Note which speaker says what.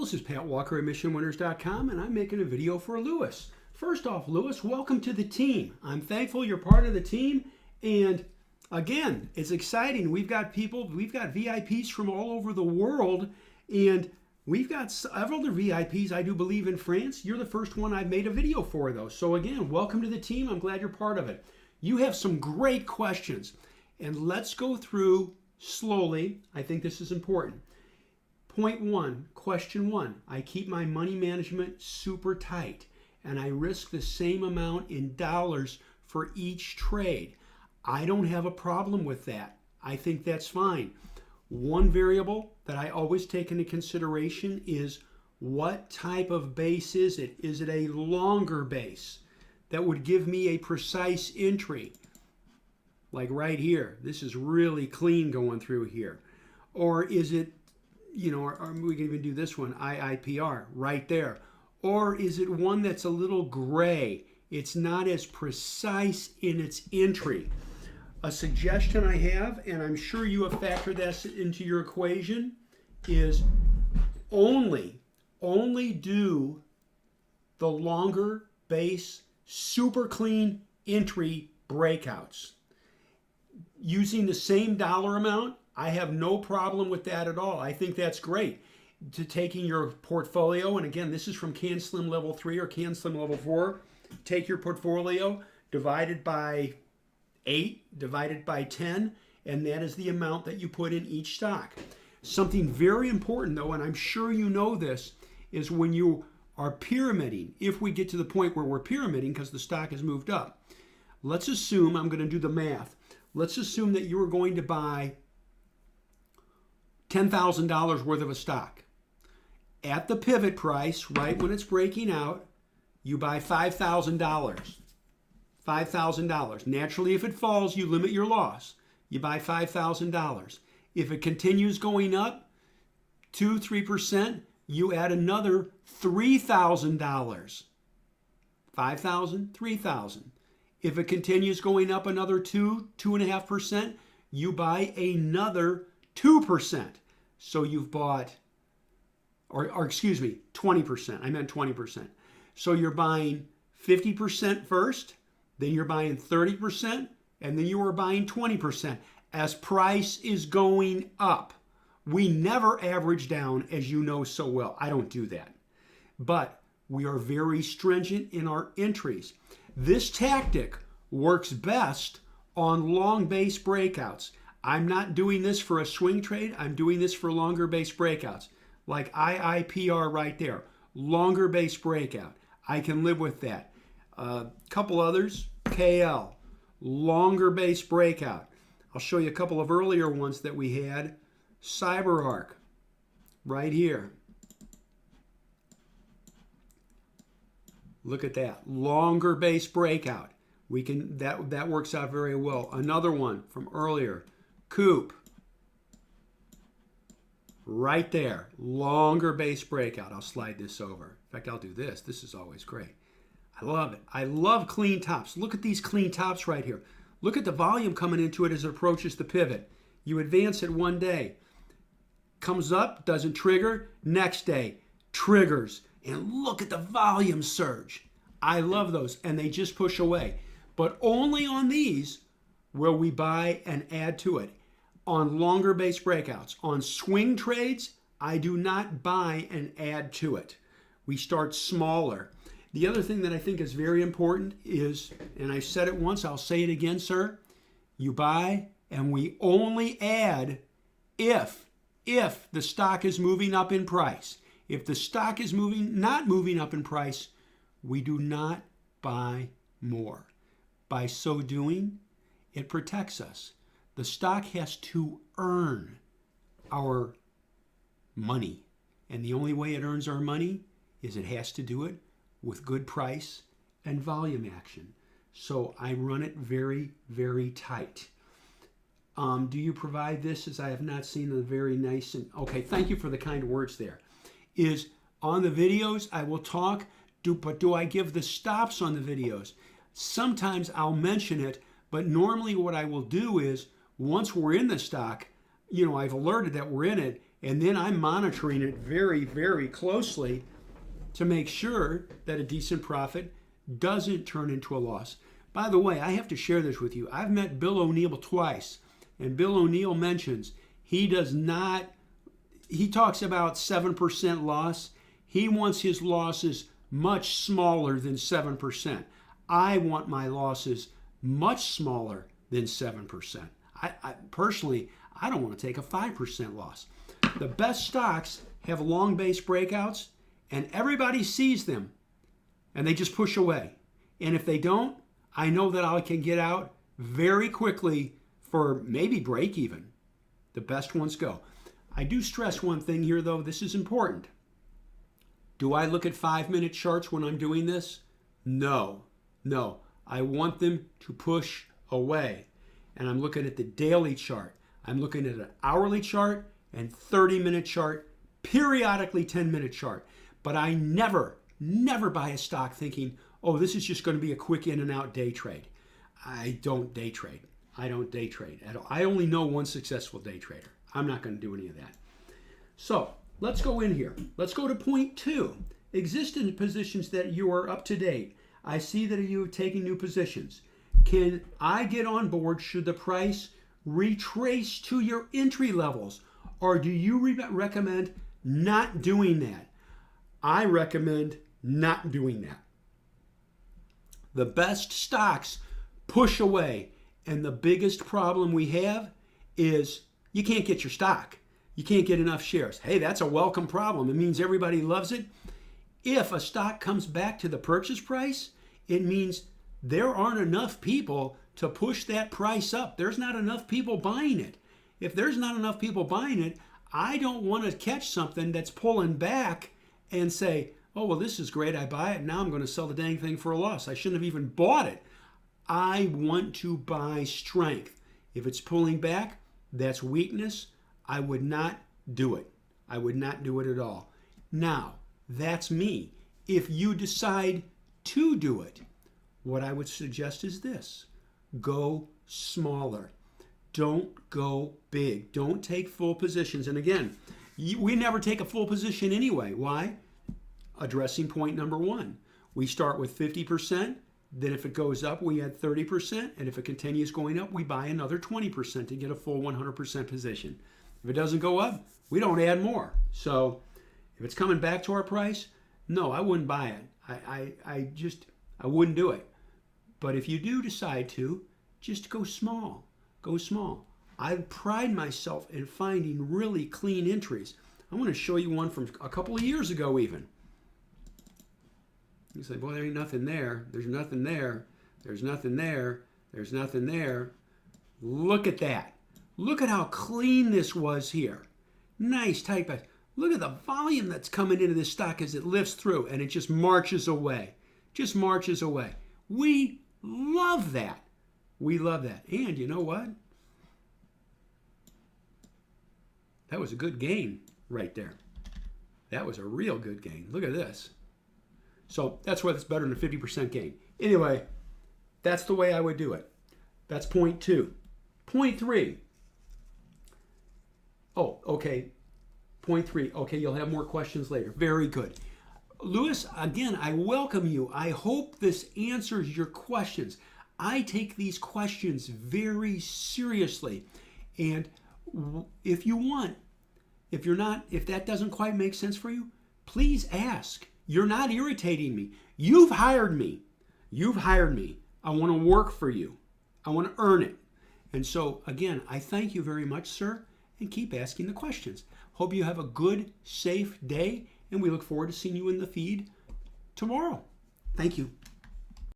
Speaker 1: This is Pat Walker at MissionWinners.com, and I'm making a video for Lewis. First off, Lewis, welcome to the team. I'm thankful you're part of the team, and again, it's exciting. We've got VIPs from all over the world, and we've got several other VIPs, I do believe, in France. You're the first one I've made a video for, though. So again, welcome to the team. I'm glad you're part of it. You have some great questions, and let's go through slowly. I think this is important. Point one, question one, I keep my money management super tight and I risk the same amount in dollars for each trade. I don't have a problem with that. I think that's fine. One variable that I always take into consideration is what type of base is it? Is it a longer base that would give me a precise entry? Like right here, this is really clean going through here. Or is it, or we can even do this one, IIPR, right there. Or is it one that's a little gray? It's not as precise in its entry. A suggestion I have, and I'm sure you have factored this into your equation, is only do the longer base, super clean entry breakouts. Using the same dollar amount, I have no problem with that at all. I think that's great. To taking your portfolio, and again, this is from CanSlim Level 3 or CanSlim Level 4, take your portfolio, divided by 8, divided by 10, and that is the amount that you put in each stock. Something very important though, and I'm sure you know this, is when you are pyramiding, if we get to the point where we're pyramiding because the stock has moved up, let's assume, I'm going to do the math, let's assume that you are going to buy $10,000 worth of a stock. At the pivot price, right when it's breaking out, you buy $5,000. $5,000. Naturally, if it falls, you limit your loss. You buy $5,000. If it continues going up 2-3%, you add another $3,000. $5,000, $3,000. If it continues going up another 2.5%, you buy another 2%. So you've bought, or excuse me, 20%. I meant 20%. So you're buying 50% first, then you're buying 30%, and then you are buying 20% as price is going up. We never average down, as you know so well. I don't do that. But we are very stringent in our entries. This tactic works best on long base breakouts. I'm not doing this for a swing trade. I'm doing this for longer base breakouts. Like IIPR right there. Longer base breakout. I can live with that. Couple others. KL. Longer base breakout. I'll show you a couple of earlier ones that we had. CyberArk. Right here. Look at that. Longer base breakout. We can that works out very well. Another one from earlier. Coop, right there, longer base breakout. I'll slide this over. In fact, I'll do this. This is always great. I love it. I love clean tops. Look at these clean tops right here. Look at the volume coming into it as it approaches the pivot. You advance it one day. Comes up, doesn't trigger. Next day, triggers. And look at the volume surge. I love those. And they just push away. But only on these will we buy and add to it. On longer base breakouts, on swing trades, I do not buy and add to it. We start smaller. The other thing that I think is very important is, and I said it once, I'll say it again, sir, you buy and we only add if the stock is moving up in price. If the stock is not moving up in price, we do not buy more. By so doing, it protects us. The stock has to earn our money. And the only way it earns our money is it has to do it with good price and volume action. So I run it very, very tight. Do you provide this? As I have not seen a very nice and okay, thank you for the kind words there. Is on the videos I will talk, but do I give the stops on the videos? Sometimes I'll mention it, but normally what I will do is once we're in the stock, I've alerted that we're in it, And then I'm monitoring it very, very closely to make sure that a decent profit doesn't turn into a loss. By the way, I have to share this with you. I've met Bill O'Neill twice, and Bill O'Neill mentions he talks about 7% loss. He wants his losses much smaller than 7%. I want my losses much smaller than 7%. Personally, I don't want to take a 5% loss. The best stocks have long base breakouts, and everybody sees them, and they just push away. And if they don't, I know that I can get out very quickly for maybe break even. The best ones go. I do stress one thing here, though. This is important. Do I look at 5-minute charts when I'm doing this? No. I want them to push away. And I'm looking at the daily chart. I'm looking at an hourly chart and 30-minute chart, periodically 10-minute chart. But I never buy a stock thinking, oh, this is just going to be a quick in and out day trade. I don't day trade. I only know one successful day trader. I'm not going to do any of that. So let's go in here. Let's go to point 2. Existing positions that you are up to date. I see that you have taken new positions. Can I get on board should the price retrace to your entry levels? Or do you recommend not doing that? I recommend not doing that. The best stocks push away, and the biggest problem we have is you can't get your stock. You can't get enough shares. Hey, that's a welcome problem. It means everybody loves it. If a stock comes back to the purchase price, it means there aren't enough people to push that price up. There's not enough people buying it. If there's not enough people buying it, I don't want to catch something that's pulling back and say, oh, well, this is great. I buy it. Now I'm going to sell the dang thing for a loss. I shouldn't have even bought it. I want to buy strength. If it's pulling back, that's weakness. I would not do it. I would not do it at all. Now, that's me. If you decide to do it, what I would suggest is this. Go smaller. Don't go big. Don't take full positions. And again, we never take a full position anyway. Why? Addressing point number 1. We start with 50%. Then if it goes up, we add 30%. And if it continues going up, we buy another 20% to get a full 100% position. If it doesn't go up, we don't add more. So if it's coming back to our price, no, I wouldn't buy it. I wouldn't do it. But if you do decide to, just go small. Go small. I pride myself in finding really clean entries. I want to show you one from a couple of years ago even. You say, boy, there ain't nothing there. There's nothing there. There's nothing there. There's nothing there. Look at that. Look at how clean this was here. Nice type of, look at the volume that's coming into this stock as it lifts through and it just marches away. Just marches away. We love that. We love that. And you know what? That was a good gain right there. That was a real good gain. Look at this. So that's why it's better than a 50% gain. Anyway, that's the way I would do it. That's point 2. Point 3. Oh, okay. Point 3. Okay, you'll have more questions later. Very good. Lewis, again, I welcome you. I hope this answers your questions. I take these questions very seriously. And if you want, if that doesn't quite make sense for you, please ask. You're not irritating me. You've hired me. I want to work for you. I want to earn it. And so, again, I thank you very much, sir, and keep asking the questions. Hope you have a good, safe day, and we look forward to seeing you in the feed tomorrow. Thank you.